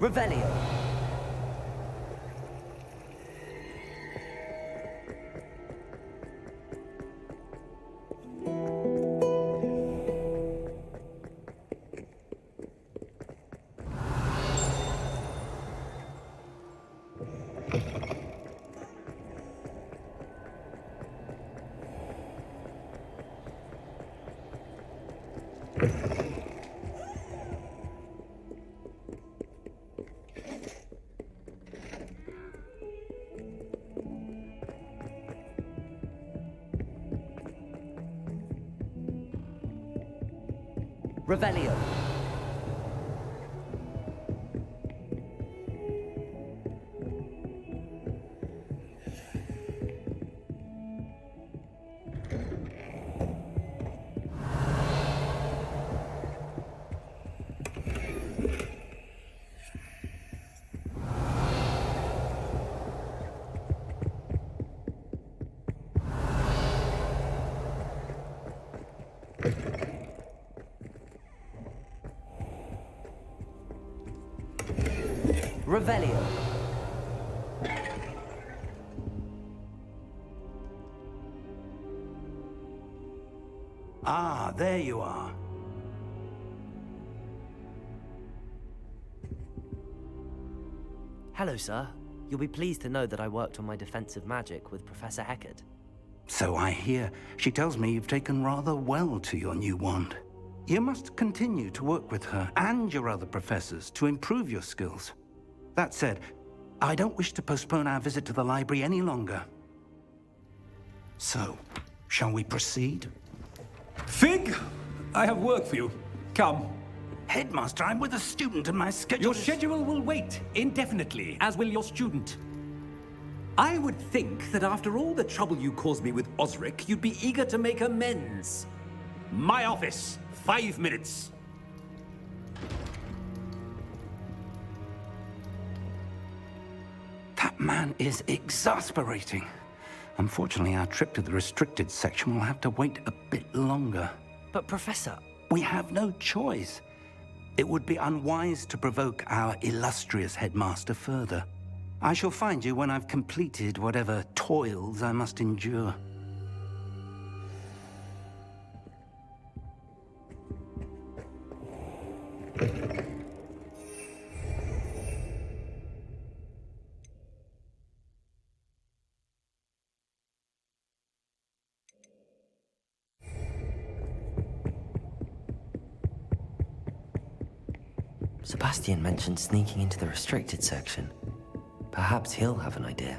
Revelio. Revelio. Revelio. Ah, there you are. Hello, sir. You'll be pleased to know that I worked on my defensive magic with Professor Heckard. So I hear. She tells me you've taken rather well to your new wand. You must continue to work with her and your other professors to improve your skills. That said, I don't wish to postpone our visit to the library any longer. So, shall we proceed? Fig, I have work for you. Come. Headmaster, I'm with a student and my schedule Your schedule will wait indefinitely, as will your student. I would think that after all the trouble you caused me with Osric, you'd be eager to make amends. My office, 5 minutes. That man is exasperating. Unfortunately, our trip to the restricted section will have to wait a bit longer. But, Professor... We have no choice. It would be unwise to provoke our illustrious headmaster further. I shall find you when I've completed whatever toils I must endure. Sebastian mentioned sneaking into the restricted section. Perhaps he'll have an idea.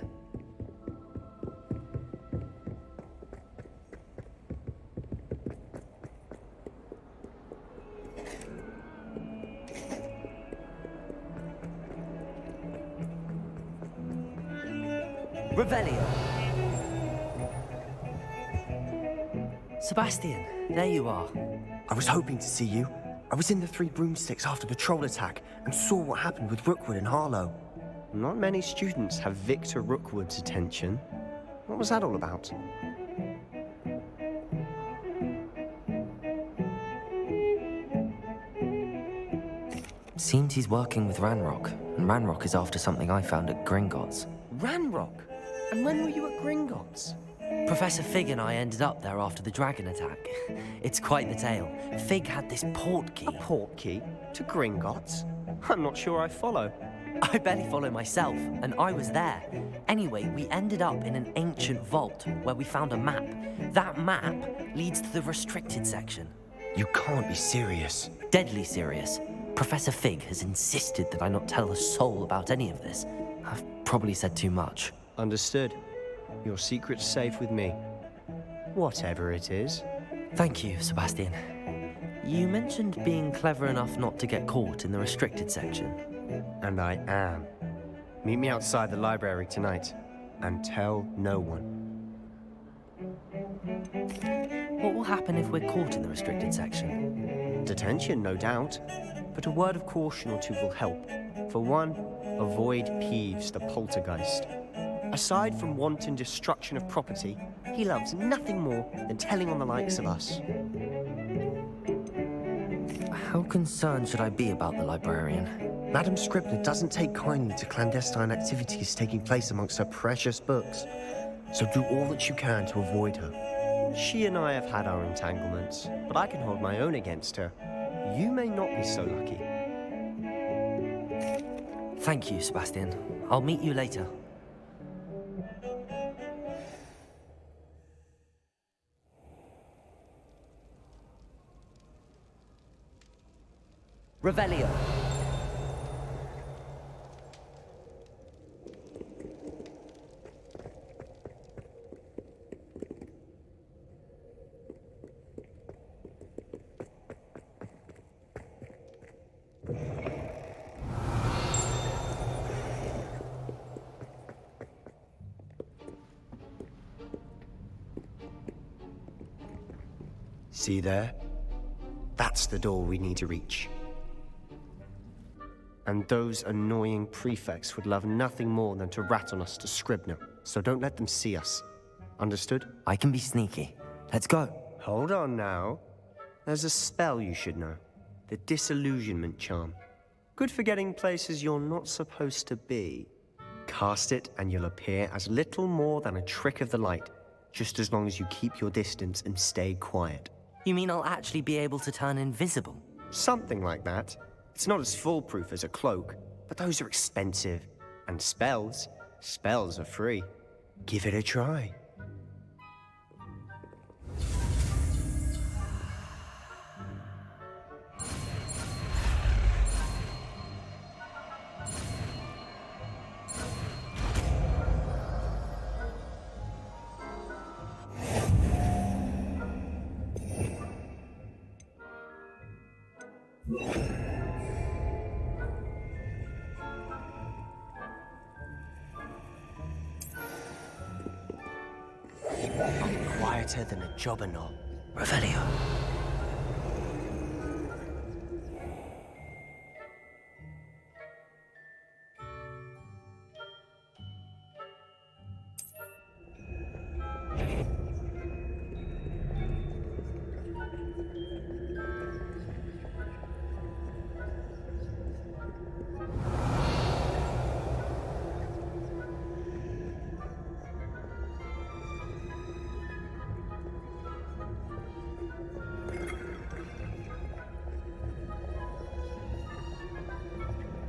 Revelio. Sebastian, there you are. I was hoping to see you. I was in the Three Broomsticks after the troll attack and saw what happened with Rookwood and Harlow. Not many students have Victor Rookwood's attention. What was that all about? Seems he's working with Ranrock, and Ranrock is after something I found at Gringotts. Ranrock? And when were you at Gringotts? Professor Fig and I ended up there after the dragon attack. It's quite the tale. Fig had this port key. A port key? To Gringotts? I'm not sure I follow. I barely follow myself, and I was there. Anyway, we ended up in an ancient vault where we found a map. That map leads to the restricted section. You can't be serious. Deadly serious. Professor Fig has insisted that I not tell a soul about any of this. I've probably said too much. Understood. Your secret's safe with me. Whatever it is. Thank you, Sebastian. You mentioned being clever enough not to get caught in the restricted section. And I am. Meet me outside the library tonight. And tell no one. What will happen if we're caught in the restricted section? Detention, no doubt. But a word of caution or two will help. For one, avoid Peeves, the poltergeist. Aside from wanton destruction of property, he loves nothing more than telling on the likes of us. How concerned should I be about the librarian? Madam Scribner doesn't take kindly to clandestine activities taking place amongst her precious books, so do all that you can to avoid her. She and I have had our entanglements, but I can hold my own against her. You may not be so lucky. Thank you, Sebastian. I'll meet you later. Revelio. See there? That's the door we need to reach. And those annoying prefects would love nothing more than to rat on us to Scribner, so don't let them see us. Understood? I can be sneaky. Let's go. Hold on now. There's a spell you should know. The Disillusionment Charm. Good for getting places you're not supposed to be. Cast it and you'll appear as little more than a trick of the light, just as long as you keep your distance and stay quiet. You mean I'll actually be able to turn invisible? Something like that. It's not as foolproof as a cloak, but those are expensive. And spells are free. Give it a try. Quieter than a jobberknoll. Revelio.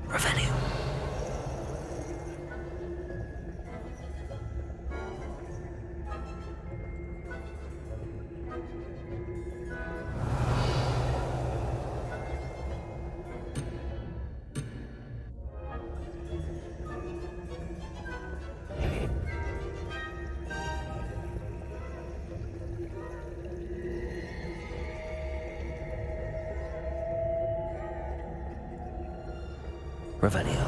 Revelio. Revelio.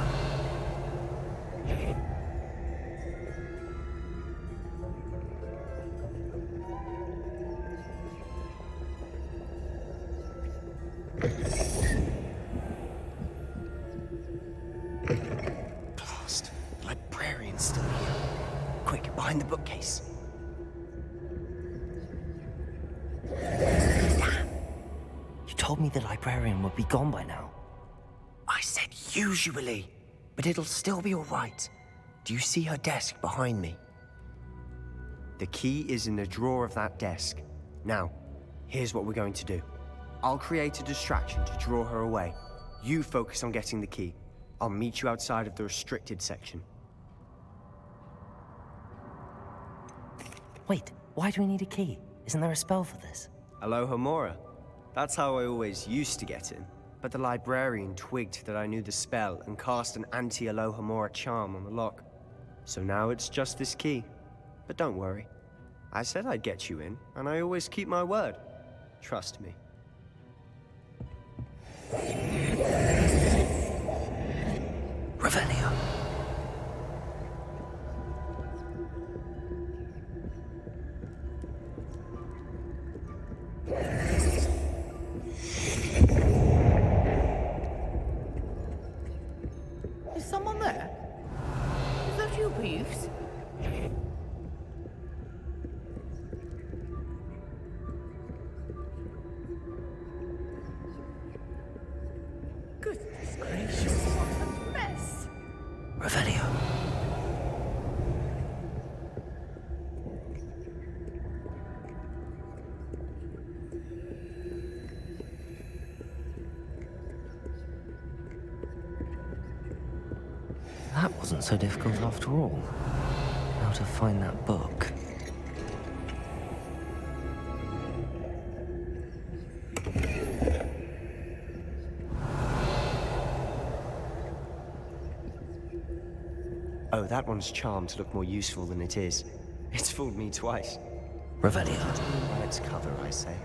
Blast. The librarian's still here. Quick, behind the bookcase. Damn! You told me the librarian would be gone by now. I said usually, but it'll still be all right. Do you see her desk behind me? The key is in the drawer of that desk. Now, here's what we're going to do. I'll create a distraction to draw her away. You focus on getting the key. I'll meet you outside of the restricted section. Wait, why do we need a key? Isn't there a spell for this? Alohomora. That's how I always used to get in. But the librarian twigged that I knew the spell and cast an anti-Alohomora charm on the lock. So now it's just this key. But don't worry. I said I'd get you in, and I always keep my word. Trust me. Revelio. Is someone there? Is that you, Peeves? Goodness gracious. Revelio. That wasn't so difficult after all. How to find that book. Oh, that one's charmed to look more useful than it is. It's fooled me twice. Revelio. By its cover, I say.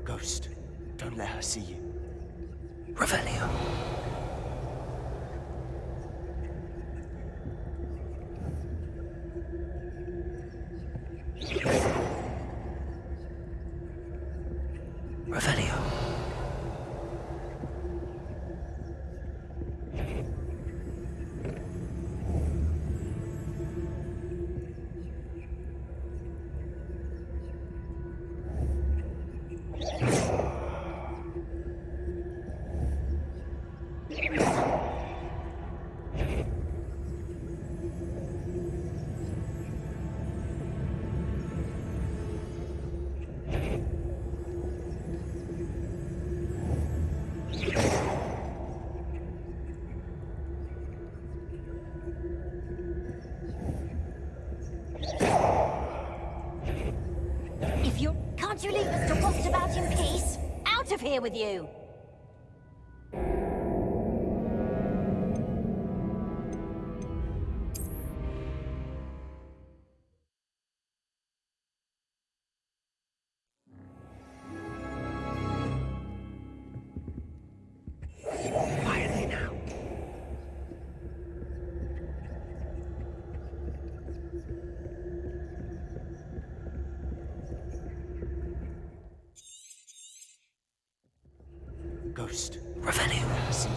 Ghost, don't let her see you. Revelio. Revelio. Can't you leave us to rot about in peace? Out of here with you! Quietly now. Ghost. Revelio. Let her see you.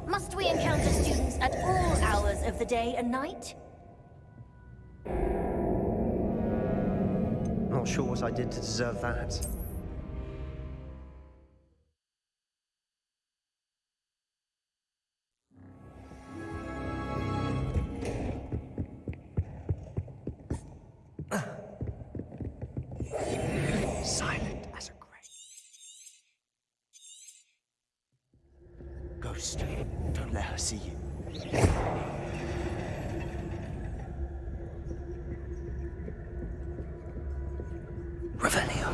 Must we encounter students at all hours of the day and night? Not sure what I did to deserve that. Silent as a grave. Ghost, don't let her see you. Revelio.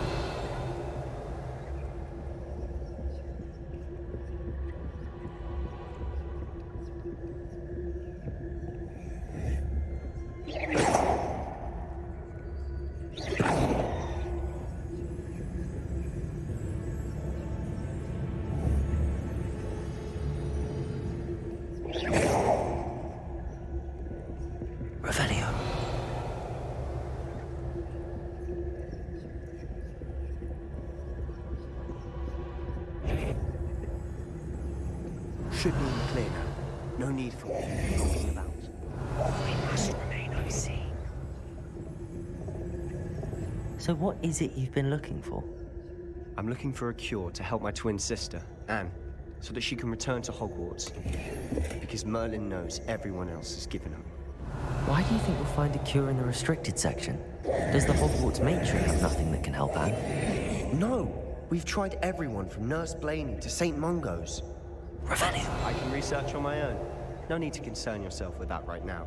Revelio. Should be in the clear now. No need for talking about. We must remain unseen. So what is it you've been looking for? I'm looking for a cure to help my twin sister, Anne, so that she can return to Hogwarts. Because Merlin knows everyone else has given up. Why do you think we'll find a cure in the restricted section? Does the Hogwarts matron have nothing that can help Anne? No! We've tried everyone from Nurse Blaney to St. Mungo's. Revelio. I can research on my own. No need to concern yourself with that right now.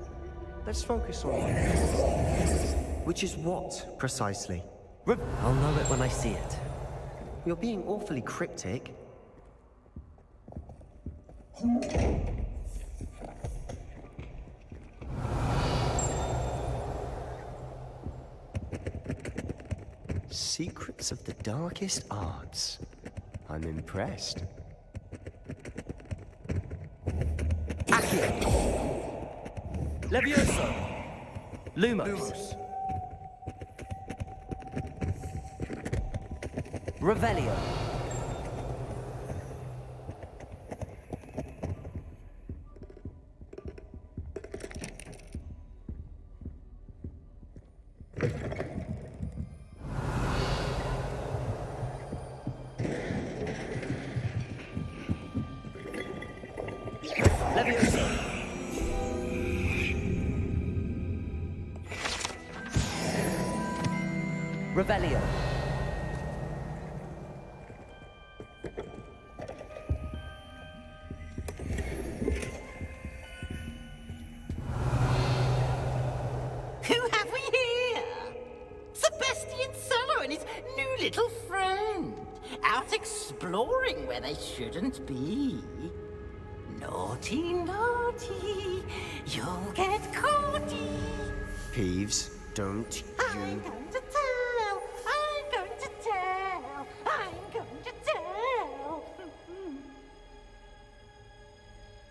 Let's focus on... Which is what, precisely? I'll know it when I see it. You're being awfully cryptic. secrets of the darkest arts. I'm impressed. Accio! Levioso! Lumos! Revelio! Levioso! Revelio! Who have we here? Sebastian Solo and his new little friend. Out exploring where they shouldn't be. Naughty, naughty. You'll get caughty. Peeves, don't I'm you... going to tell. I'm going to tell. I'm going to tell.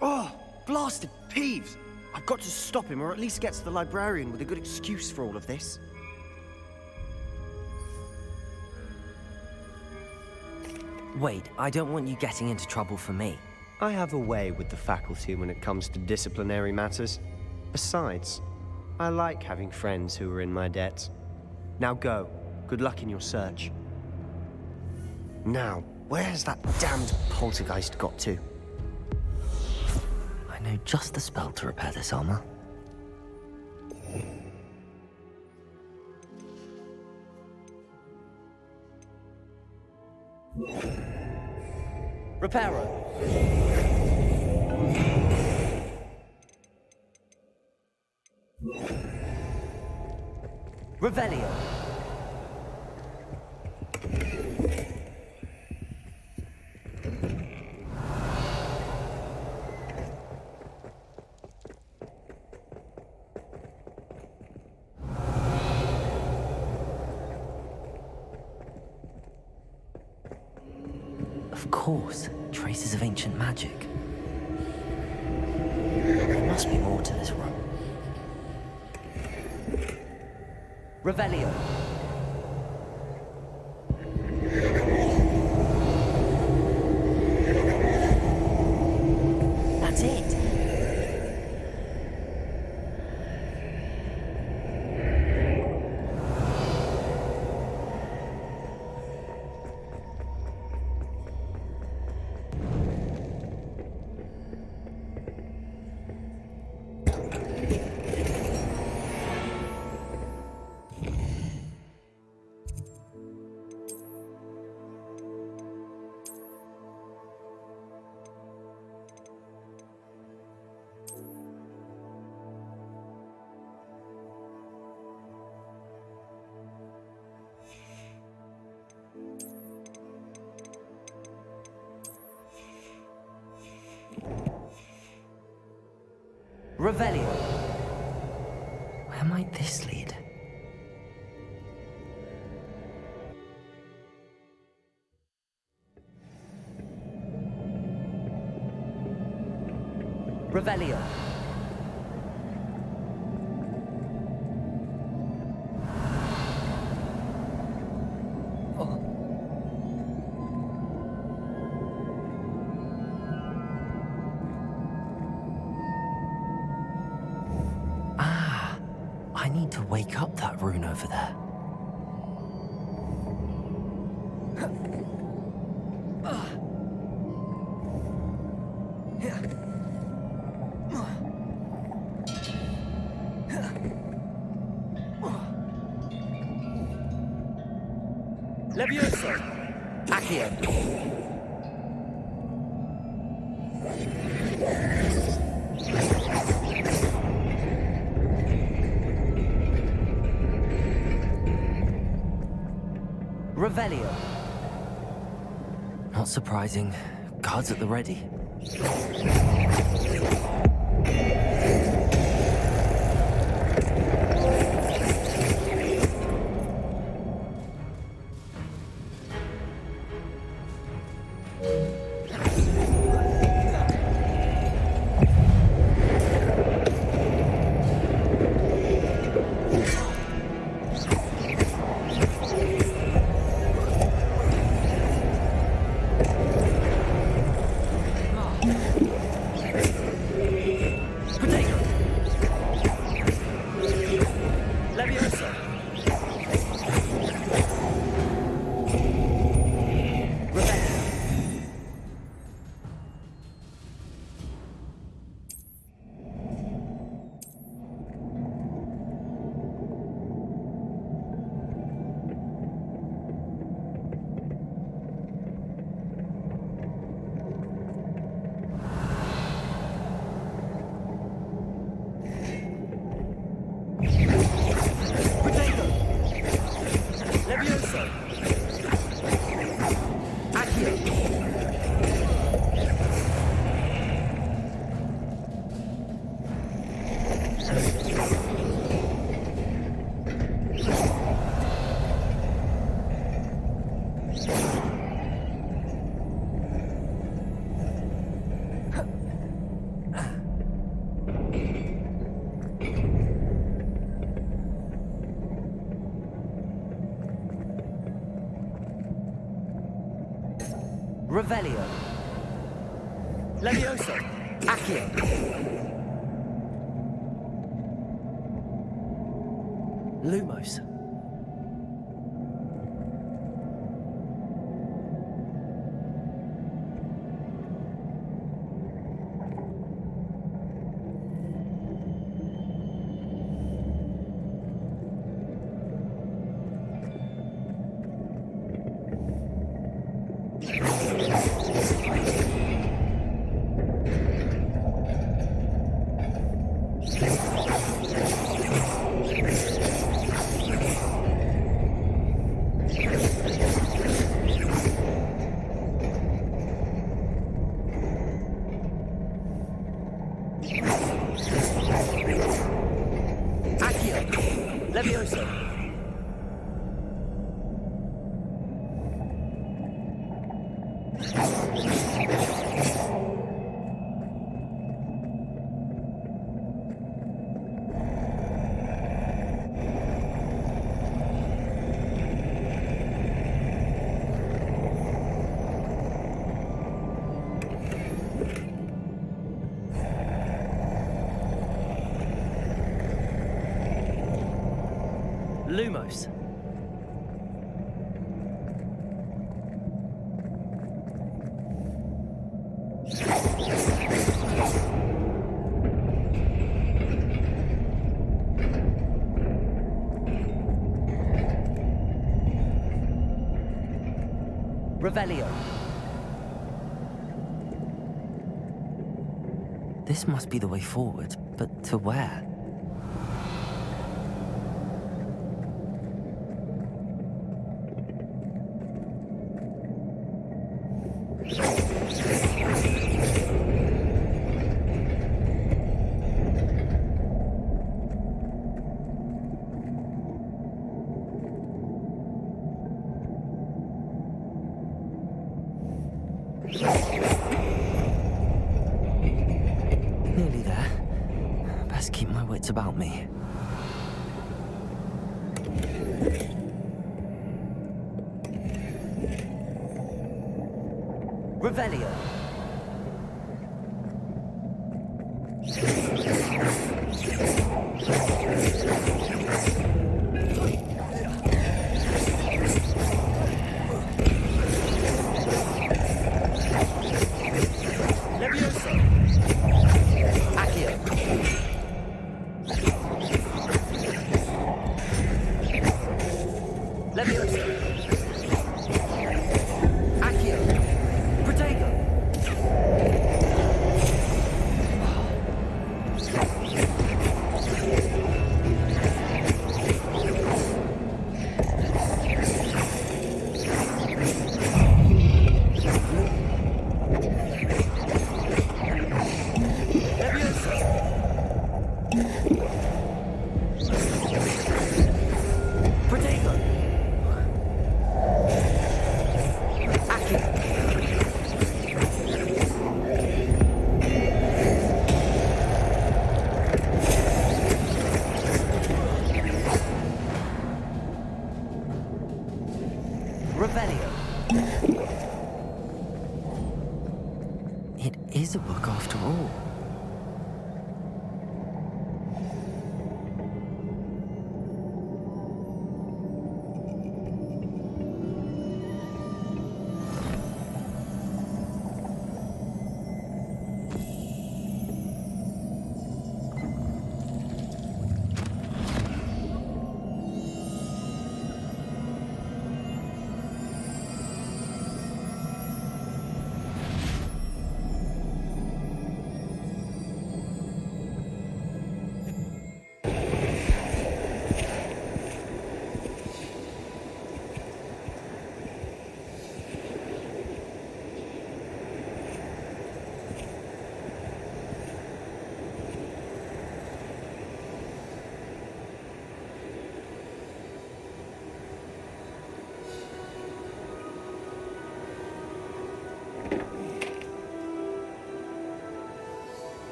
Oh, blasted Peeves! I've got to stop him, or at least get to the librarian with a good excuse for all of this. Wait, I don't want you getting into trouble for me. I have a way with the faculty when it comes to disciplinary matters. Besides, I like having friends who are in my debt. Now go. Good luck in your search. Now, where's that damned poltergeist got to? I know just the spell to repair this armor. Reparo! Revelio! Of course, traces of ancient magic. There must be more to this room. Revelio. That's it. Revelio. Where might this lead? Revelio. I need to wake up that rune over there. Levioso! Accio! Revelio. Not surprising. Guards at the ready. Revelio. Levioso! Accio. Lumos. Accio. Levioso. Lumos. Revelio. This must be the way forward, but to where? Nearly there. Best keep my wits about me. Revelio. Levioso. Accio. Levioso. Accio. Protego. Levioso. Protego. Accio. Revelio. It is a book after all.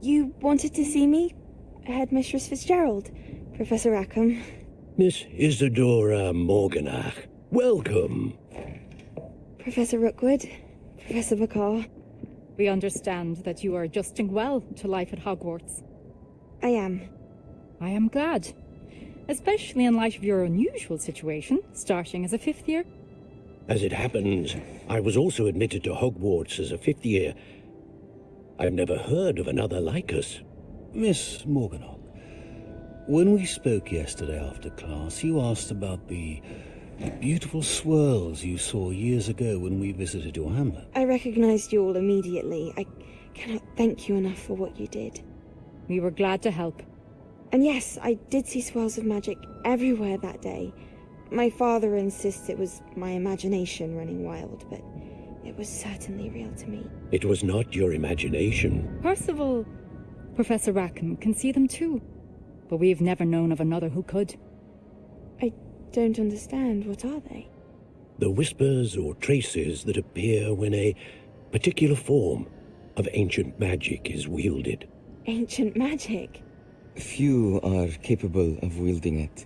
You wanted to see me? Headmistress Fitzgerald, Professor Rackham. Miss Isadora Morganach, welcome. Professor Rookwood, Professor Bakar. We understand that you are adjusting well to life at Hogwarts. I am. I am glad. Especially in light of your unusual situation, starting as a 5th year. As it happens, I was also admitted to Hogwarts as a 5th year. I've never heard of another like us. Miss Morganach, when we spoke yesterday after class, you asked about the beautiful swirls you saw years ago when we visited your hamlet. I recognized you all immediately. I cannot thank you enough for what you did. We were glad to help. And yes, I did see swirls of magic everywhere that day. My father insists it was my imagination running wild, but it was certainly real to me. It was not your imagination. Percival, Professor Rackham can see them too, but we've never known of another who could. I don't understand. What are they? The whispers or traces that appear when a particular form of ancient magic is wielded. Ancient magic? Few are capable of wielding it.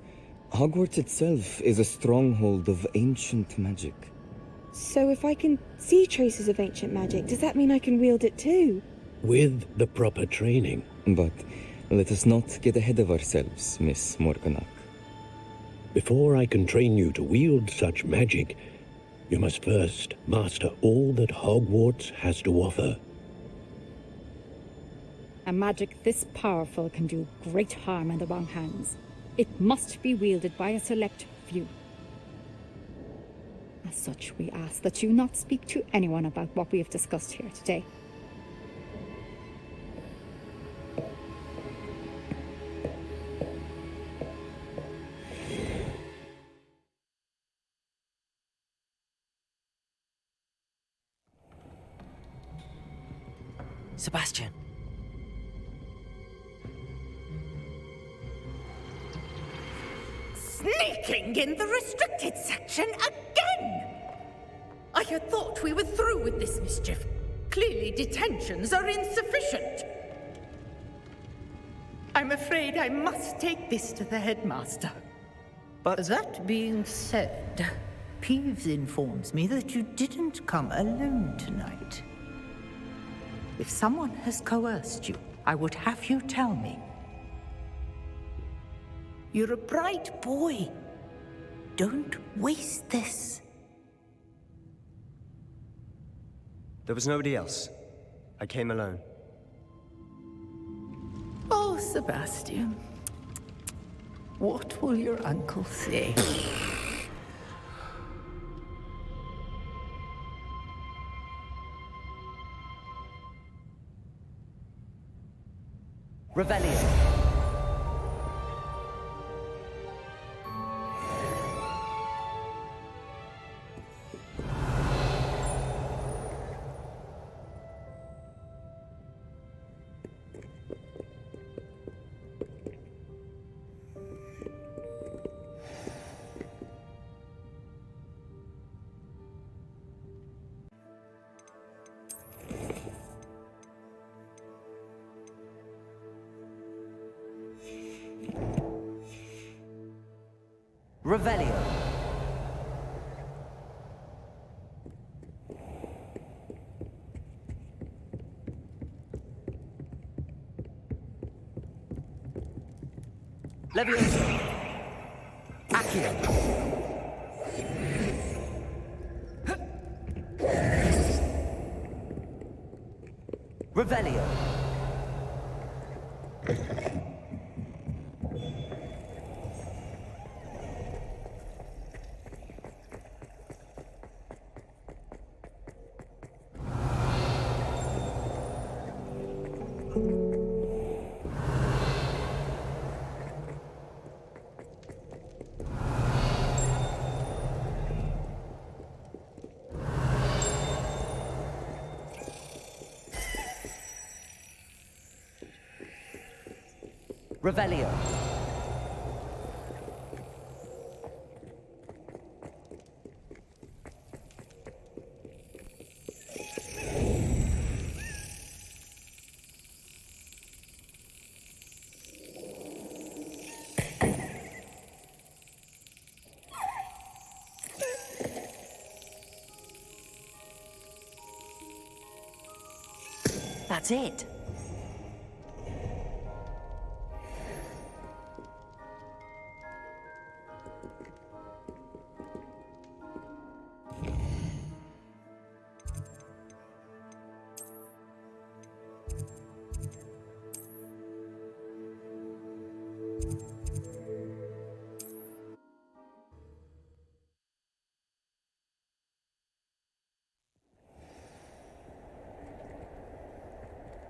Hogwarts itself is a stronghold of ancient magic. So if I can see traces of ancient magic, does that mean I can wield it too? With the proper training. But let us not get ahead of ourselves, Miss Morganach. Before I can train you to wield such magic, you must first master all that Hogwarts has to offer. A magic this powerful can do great harm in the wrong hands. It must be wielded by a select few. As such, we ask that you not speak to anyone about what we have discussed here today. Sebastian. Sneaking in the restricted section again! I had thought we were through with this mischief. Clearly detentions are insufficient. I'm afraid I must take this to the headmaster. But that being said, Peeves informs me that you didn't come alone tonight. If someone has coerced you, I would have you tell me. You're a bright boy. Don't waste this. there was nobody else. I came alone. Oh, Sebastian. What will your uncle say? Revelio. Revelio. Leviosa. Accio. Revelio. Revelio. That's it.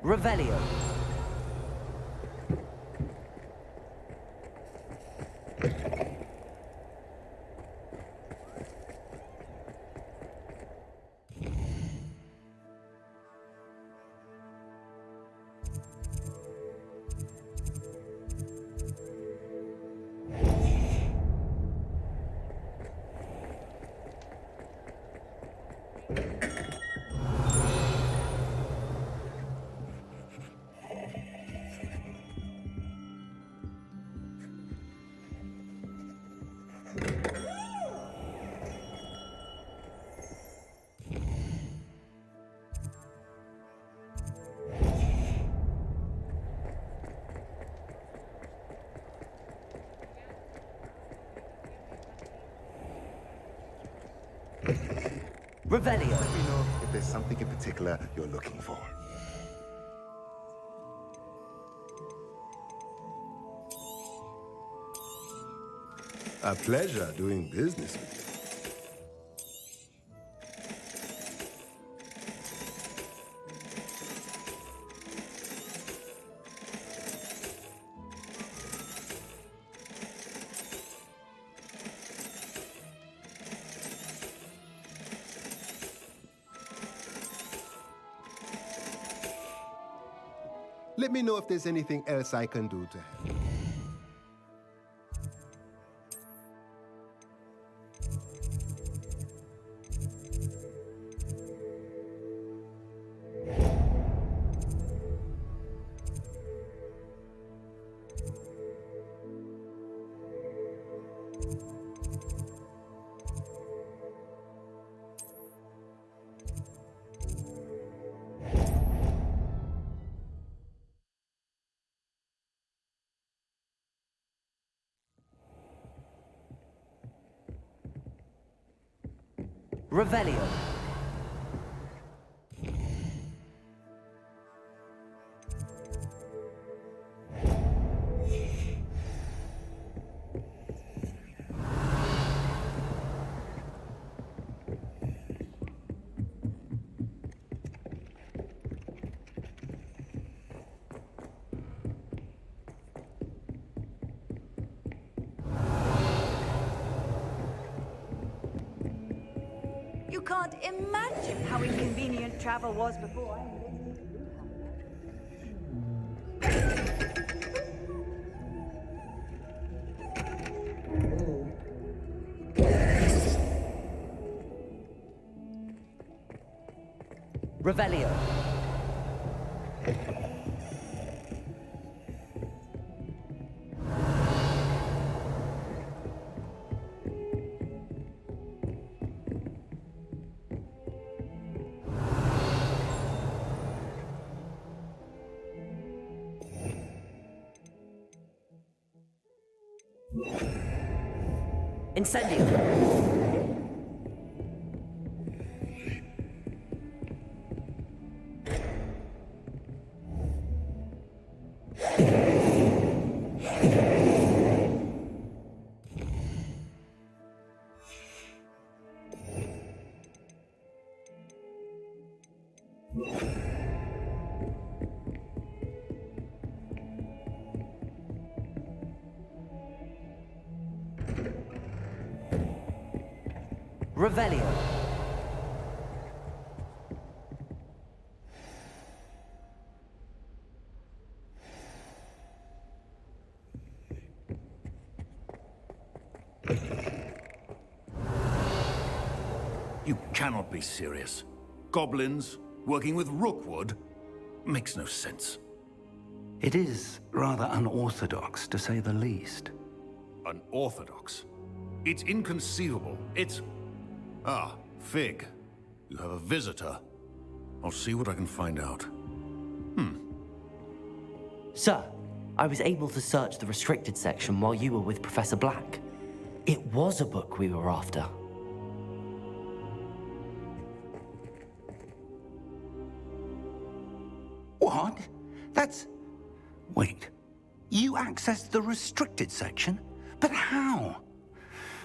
Revelio. Revelio. Let me know if there's something in particular you're looking for. A pleasure doing business with you. Let me know if there's anything else I can do to help. Revelio. You can't imagine how inconvenient travel was before. Revelio. Incendio. Revelio. You cannot be serious. Goblins working with Rookwood makes no sense. It is rather unorthodox, to say the least. Unorthodox? It's inconceivable. It's... Ah, Fig. You have a visitor. I'll see what I can find out. Sir, I was able to search the restricted section while you were with Professor Black. It was a book we were after. What? That's... Wait. You accessed the restricted section? But how?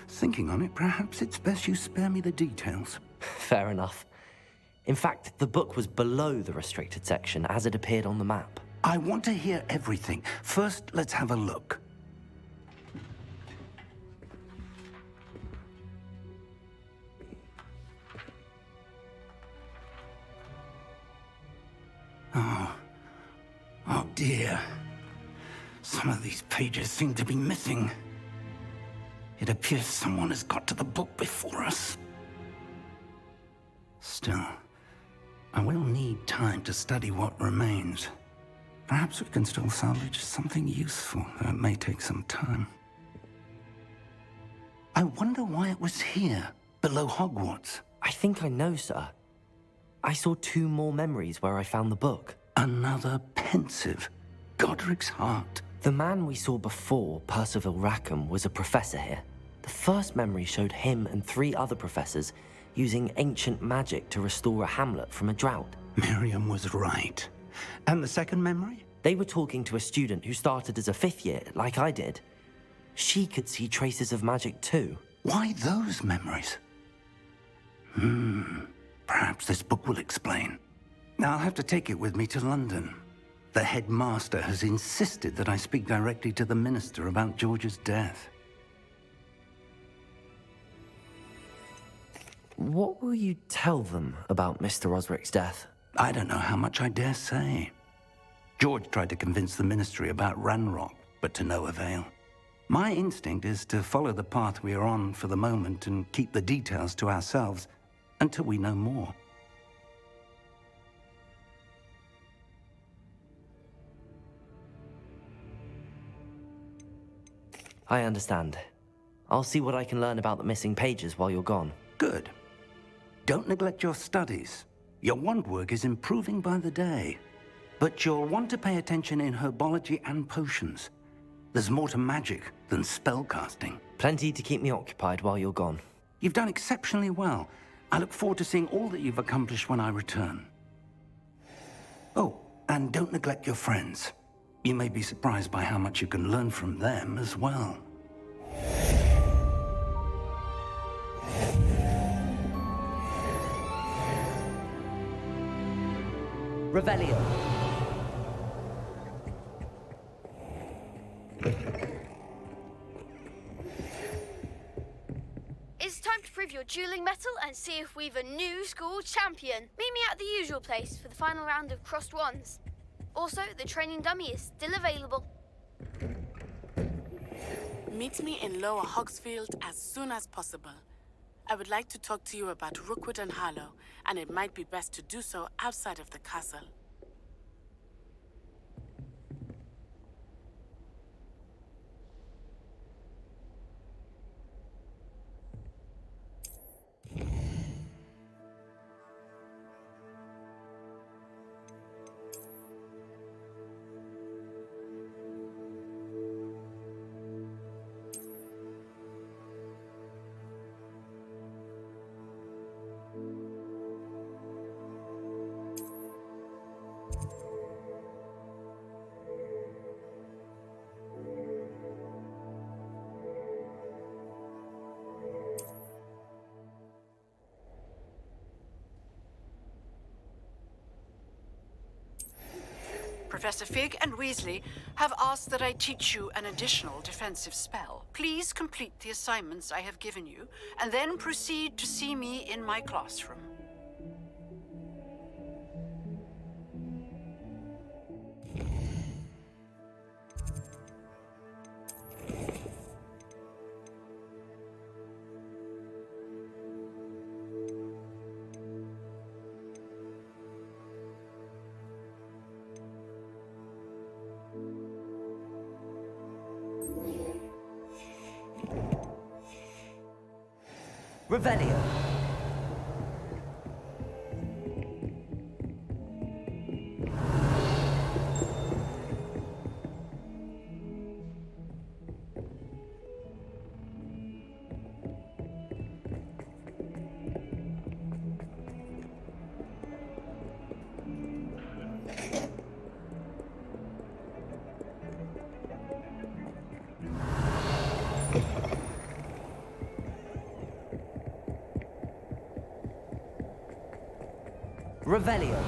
Thinking on it, perhaps it's best you spare me the details. Fair enough. In fact, the book was below the restricted section as it appeared on the map. I want to hear everything. First, let's have a look. Oh dear. Some of these pages seem to be missing. It appears someone has got to the book before us. Still, I will need time to study what remains. Perhaps we can still salvage something useful, though it may take some time. I wonder why it was here, below Hogwarts. I think I know, sir. I saw 2 more memories where I found the book. Another pensive. Godric's heart. The man we saw before, Percival Rackham, was a professor here. The first memory showed him and 3 other professors using ancient magic to restore a hamlet from a drought. Miriam was right. And the second memory? They were talking to a student who started as a 5th year, like I did. She could see traces of magic too. Why those memories? Perhaps this book will explain. Now I'll have to take it with me to London. The headmaster has insisted that I speak directly to the minister about George's death. What will you tell them about Mr. Osric's death? I don't know how much I dare say. George tried to convince the ministry about Ranrock, but to no avail. My instinct is to follow the path we are on for the moment and keep the details to ourselves until we know more. I understand. I'll see what I can learn about the missing pages while you're gone. Good. Don't neglect your studies. Your wand work is improving by the day. But you'll want to pay attention in herbology and potions. There's more to magic than spellcasting. Plenty to keep me occupied while you're gone. You've done exceptionally well. I look forward to seeing all that you've accomplished when I return. Oh, and don't neglect your friends. You may be surprised by how much you can learn from them as well. Revelio. It's time to prove your dueling mettle and see if we've a new school champion. Meet me at the usual place for the final round of crossed wands. Also, the training dummy is still available. Meet me in Lower Hogsfield as soon as possible. I would like to talk to you about Rookwood and Harlow, and it might be best to do so outside of the castle. Professor Fig and Weasley have asked that I teach you an additional defensive spell. Please complete the assignments I have given you, and then proceed to see me in my classroom. Revelio. Revelio.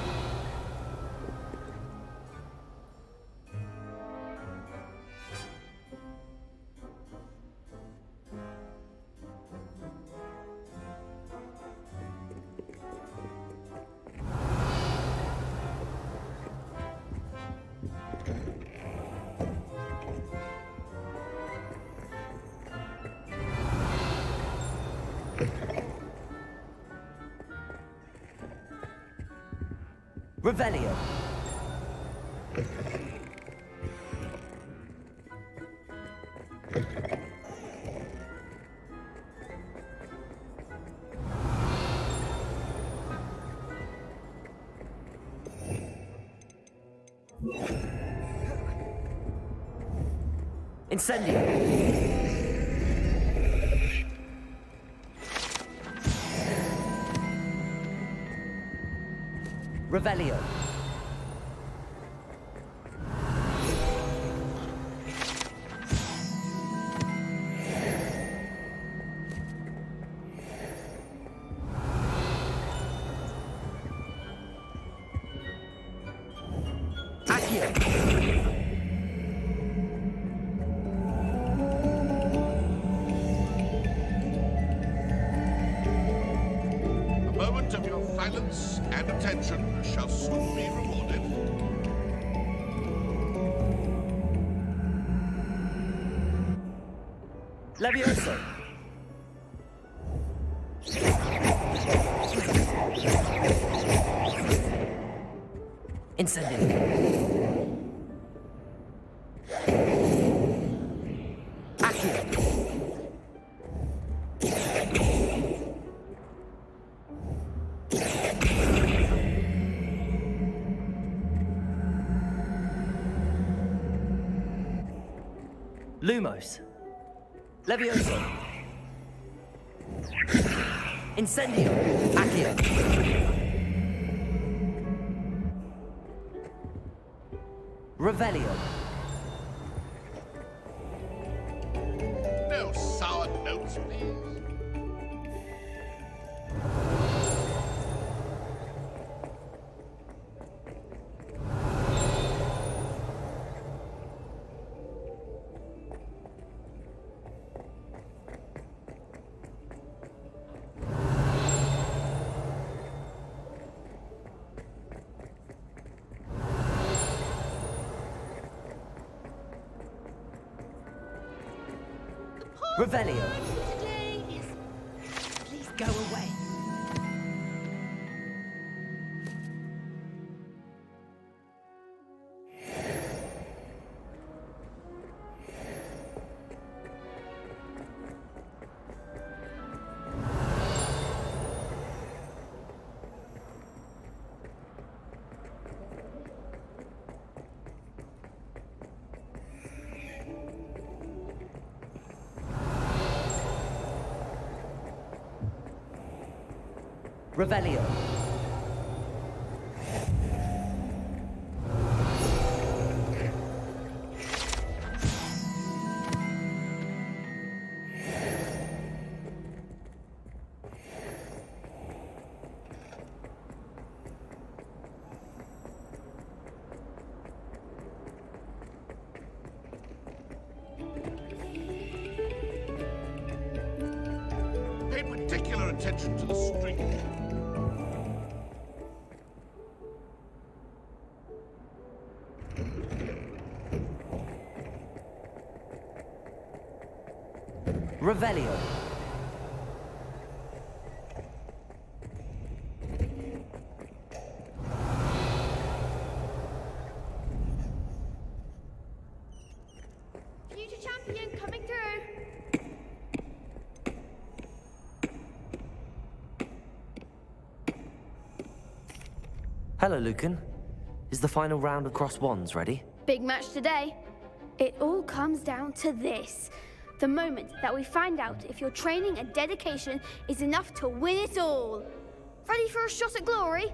Revelio. Incendio. Revelio. Accio. A moment of your silence and attention shall soon be rewarded. Levioso. Incendio. Accio. Lumos. Levioso. Incendio. Accio. Revelio. No sour notes, please. Revelio. Today is... Please go away. Revelio. Pay particular attention to the string. Revelio. Future champion coming through. Hello, Lucan. Is the final round of Cross Wands ready? Big match today. It all comes down to this. The moment that we find out if your training and dedication is enough to win it all. Ready for a shot at glory?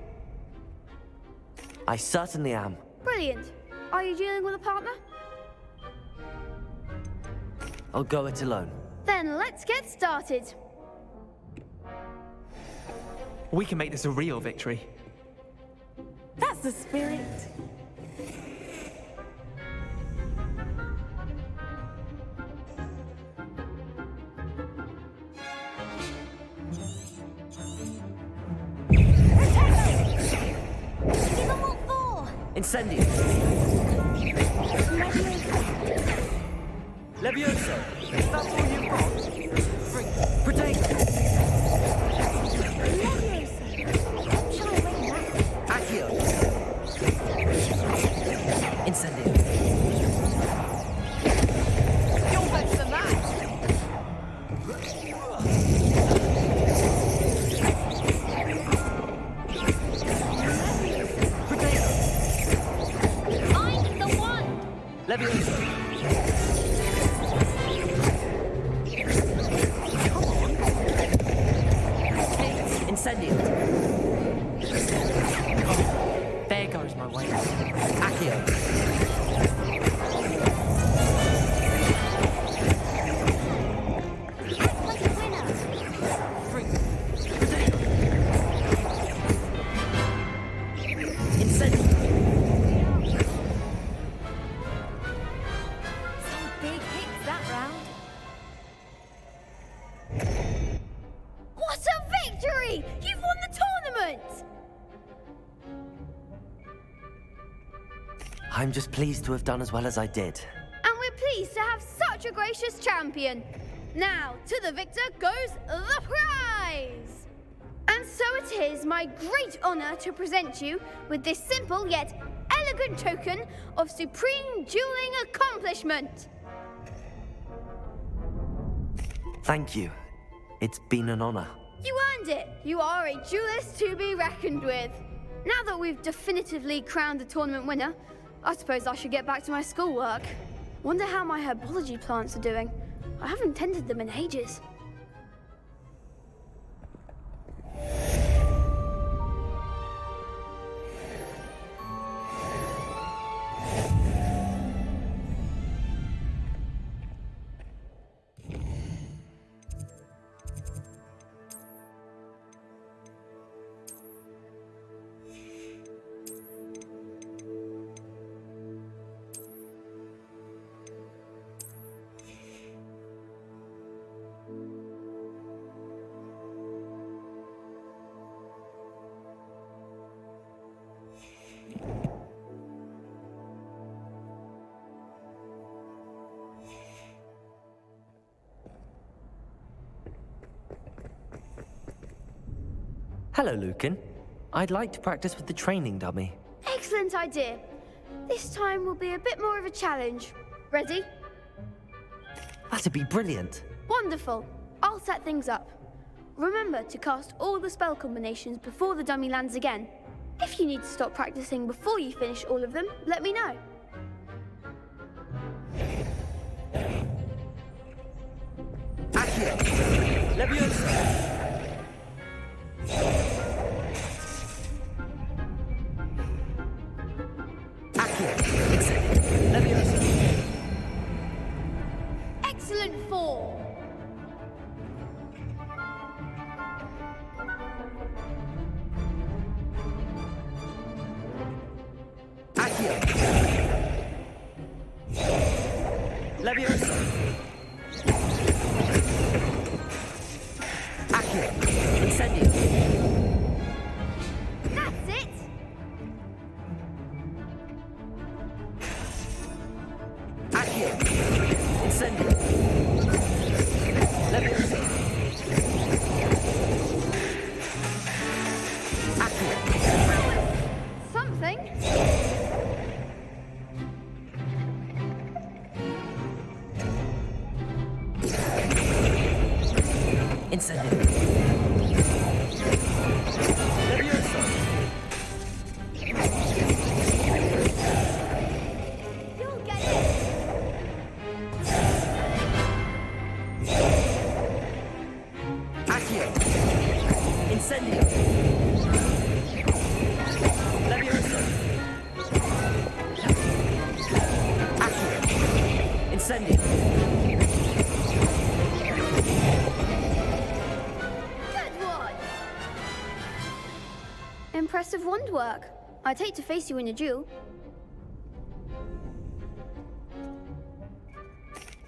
I certainly am. Brilliant. Are you dealing with a partner? I'll go it alone. Then let's get started. We can make this a real victory. the spirit. Incendio! Levioso! That's all you've got? Protego! Accio! Incendio! You're better than that! Levioso! Incendio! There goes my way. Accio! Act like a winner. Incendio! Big hits that round. What a victory! You've won the tournament! I'm just pleased to have done as well as I did. And we're pleased to have such a gracious champion. Now, to the victor goes the prize! And so it is my great honor to present you with this simple yet elegant token of supreme dueling accomplishment. Thank you. It's been an honor. You earned it. You are a duelist to be reckoned with. Now that we've definitively crowned the tournament winner, I suppose I should get back to my schoolwork. Wonder how my herbology plants are doing. I haven't tended them in ages. Hello, Lucan. I'd like to practice with the training dummy. Excellent idea. This time will be a bit more of a challenge. Ready? That'd be brilliant. Wonderful. I'll set things up. Remember to cast all the spell combinations before the dummy lands again. If you need to stop practicing before you finish all of them, let me know. Accio! Levioso! Excellent form. Accio! Levioso! Accio! Incendio! That's it. Accio! Incendio! Levioso! Accio! Something. Incendio! Levioso! You'll get it. Accio! Incendio! Levioso! Accio! Incendio! Good one. Impressive wand work. I'd hate to face you in a duel.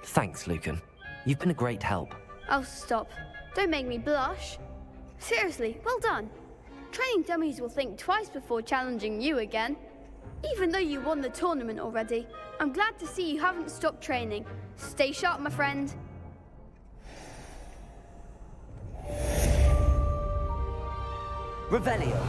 Thanks, Lucan. You've been a great help. Oh, stop. Don't make me blush. Seriously, well done. Training dummies will think twice before challenging you again. Even though you won the tournament already, I'm glad to see you haven't stopped training. Stay sharp, my friend. Revelio.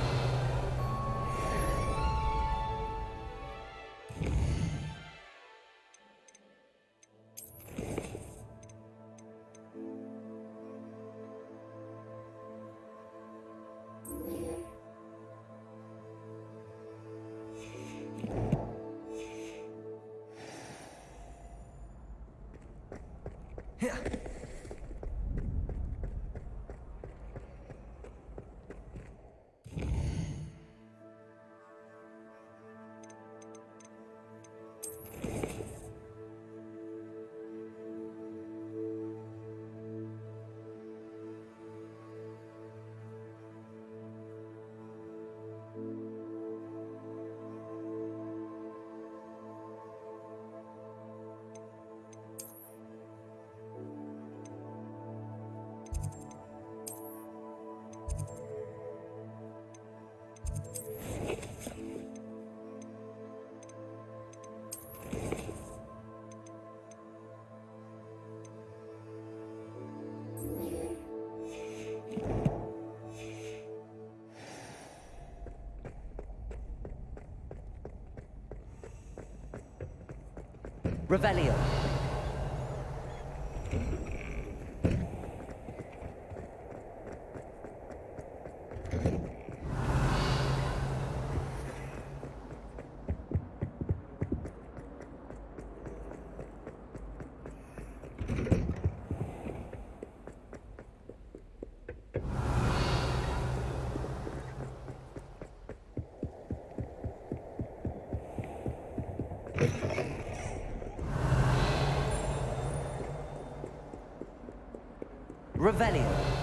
Revelio. Revelio.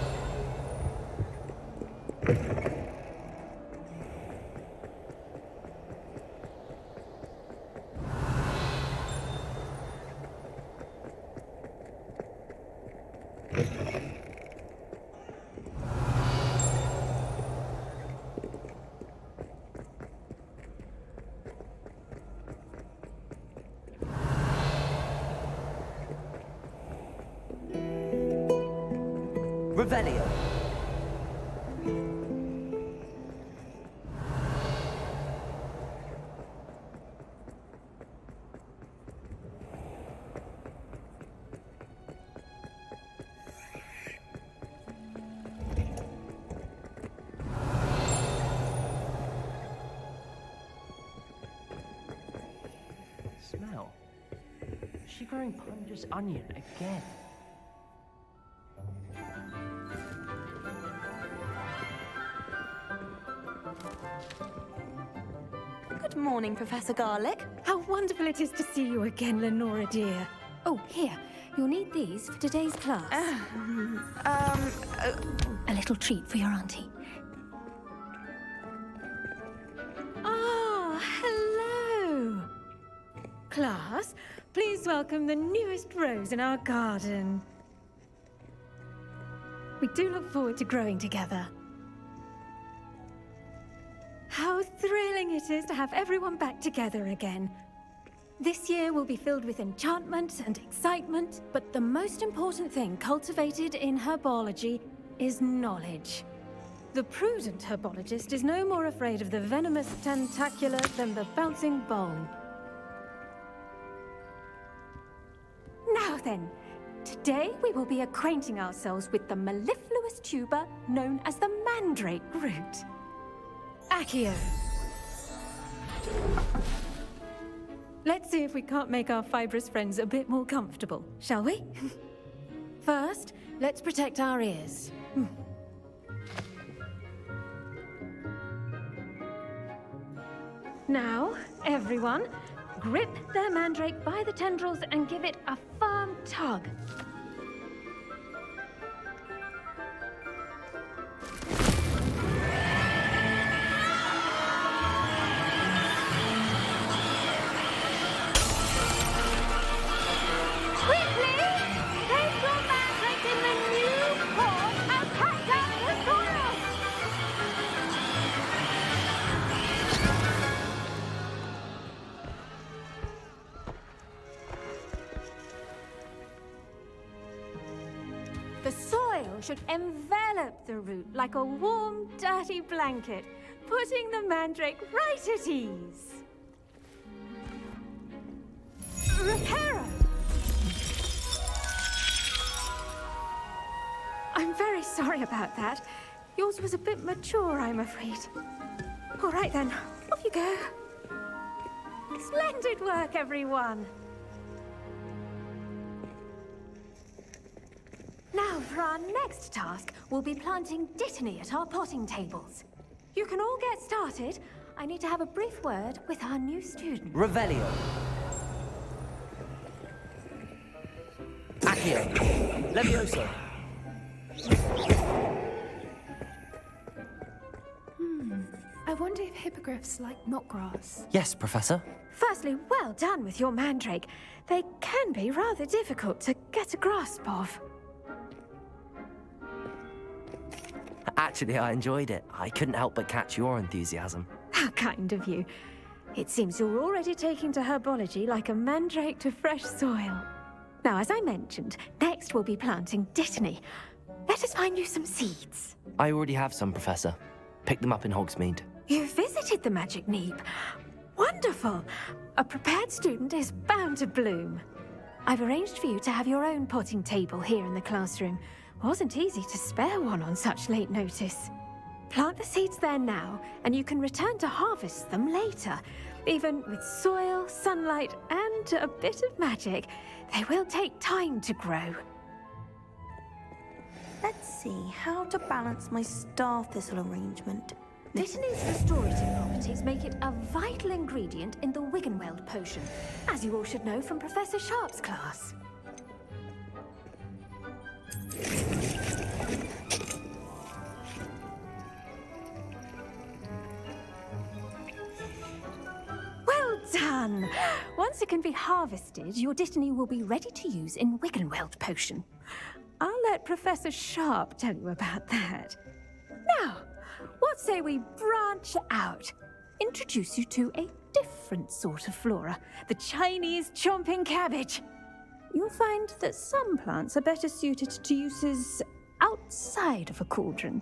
Revelio. Smell. Is she growing Punja's onion again? Good morning, Professor Garlick. How wonderful it is to see you again, Lenora dear. Oh, here. You'll need these for today's class. A little treat for your auntie. Ah, hello. Class, please welcome the newest rose in our garden. We do look forward to growing together. How thrilling it is to have everyone back together again. This year will be filled with enchantment and excitement, but the most important thing cultivated in herbology is knowledge. The prudent herbologist is no more afraid of the venomous tentacula than the bouncing bowl. Now then, today we will be acquainting ourselves with the mellifluous tuber known as the mandrake root. Accio. Let's see if we can't make our fibrous friends a bit more comfortable, shall we? First, let's protect our ears. Now, everyone, grip their mandrake by the tendrils and give it a firm tug. should envelop the root like a warm, dirty blanket, putting the mandrake right at ease. Reparo! I'm very sorry about that. Yours was a bit mature, I'm afraid. All right then, off you go. Splendid work, everyone. Now, for our next task, we'll be planting dittany at our potting tables. You can all get started. I need to have a brief word with our new student. Revelio. Accio. Levioso. I wonder if hippogriffs like knotgrass. Yes, Professor. Firstly, well done with your mandrake. They can be rather difficult to get a grasp of. Actually, I enjoyed it. I couldn't help but catch your enthusiasm. How kind of you. It seems you're already taking to herbology like a mandrake to fresh soil. Now, as I mentioned, next we'll be planting dittany. Let us find you some seeds. I already have some, Professor. Picked them up in Hogsmeade. You visited the Magic Neep. Wonderful! A prepared student is bound to bloom. I've arranged for you to have your own potting table here in the classroom. Wasn't easy to spare one on such late notice. Plant the seeds there now, and you can return to harvest them later. Even with soil, sunlight, and a bit of magic, they will take time to grow. Let's see how to balance my star thistle arrangement. Dittany's restorative properties make it a vital ingredient in the Wiggenweld potion, as you all should know from Professor Sharp's class. Well done! Once it can be harvested, your dittany will be ready to use in Wiggenweld potion. I'll let Professor Sharp tell you about that. Now, what say we branch out? Introduce you to a different sort of flora, the Chinese chomping cabbage. You'll find that some plants are better suited to uses outside of a cauldron.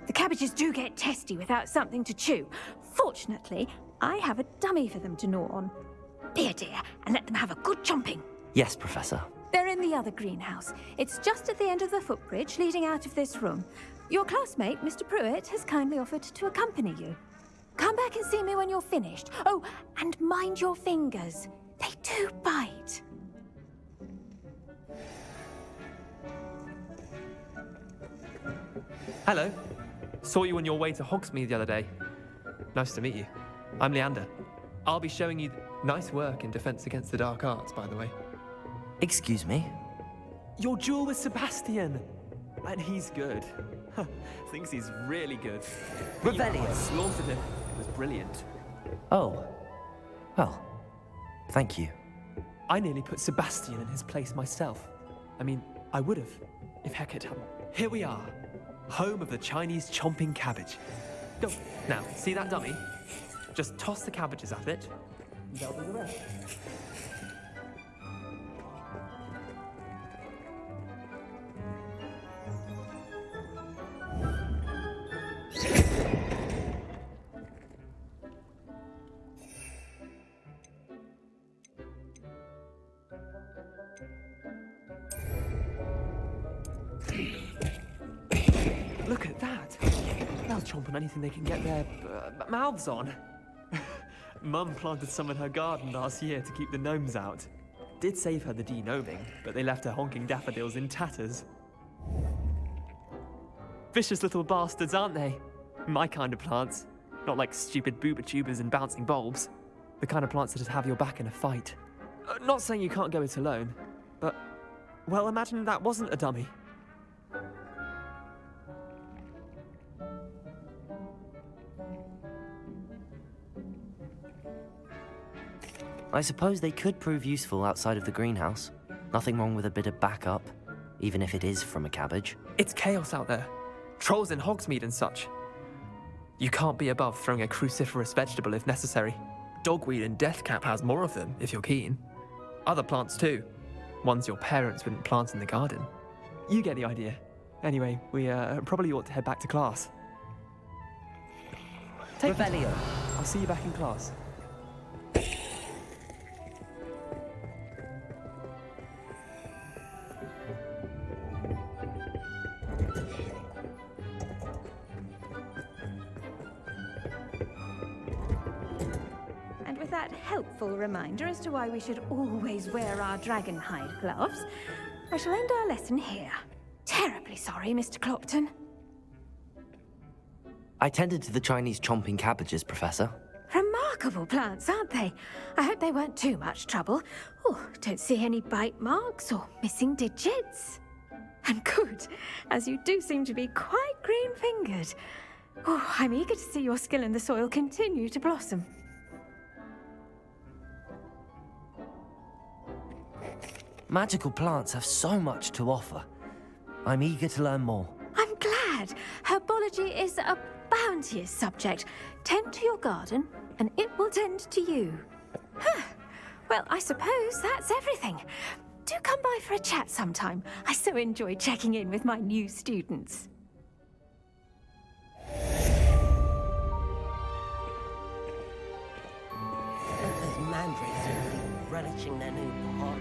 The cabbages do get testy without something to chew. Fortunately, I have a dummy for them to gnaw on. Be a dear and let them have a good chomping. Yes, Professor. They're in the other greenhouse. It's just at the end of the footbridge leading out of this room. Your classmate, Mr. Pruitt, has kindly offered to accompany you. Come back and see me when you're finished. Oh, and mind your fingers. They do bite. Hello. Saw you on your way to Hogsmeade the other day. Nice to meet you. I'm Leander. I'll be showing you nice work in Defense Against the Dark Arts, by the way. Excuse me? Your duel with Sebastian! And he's good. Thinks he's really good. Rebellion! Slaughtered him. It was brilliant. Oh. Well, thank you. I nearly put Sebastian in his place myself. I mean, I would have, if Hecate hadn't. Here we are. Home of the Chinese chomping cabbage. Go. Now, see that dummy? Just toss the cabbages at it. They'll do the rest. Look at that! They'll chomp on anything they can get their mouths on. Mum planted some in her garden last year to keep the gnomes out. Did save her the de-gnoming, but they left her honking daffodils in tatters. Vicious little bastards, aren't they? My kind of plants. Not like stupid booba tubers and bouncing bulbs. The kind of plants that just have your back in a fight. Not saying you can't go it alone, but, well, imagine that wasn't a dummy. I suppose they could prove useful outside of the greenhouse. Nothing wrong with a bit of backup, even if it is from a cabbage. It's chaos out there. Trolls in Hogsmeade and such. You can't be above throwing a cruciferous vegetable if necessary. Dogweed and deathcap has more of them, if you're keen. Other plants too. Ones your parents wouldn't plant in the garden. You get the idea. Anyway, we probably ought to head back to class. Take your time. I'll see you back in class. And with that helpful reminder as to why we should always wear our dragon hide gloves, I shall end our lesson here. Terribly sorry, Mr. Clopton. I tended to the Chinese chomping cabbages, Professor. Remarkable plants, aren't they? I hope they weren't too much trouble. Oh, don't see any bite marks or missing digits. And good, as you do seem to be quite green-fingered. Oh, I'm eager to see your skill in the soil continue to blossom. Magical plants have so much to offer. I'm eager to learn more. I'm glad. Herbology is a bounteous subject. Tend to your garden, and it will tend to you. Huh. Well, I suppose that's everything. Do come by for a chat sometime. I so enjoy checking in with my new students. Those mandrakes are really relishing their new pot.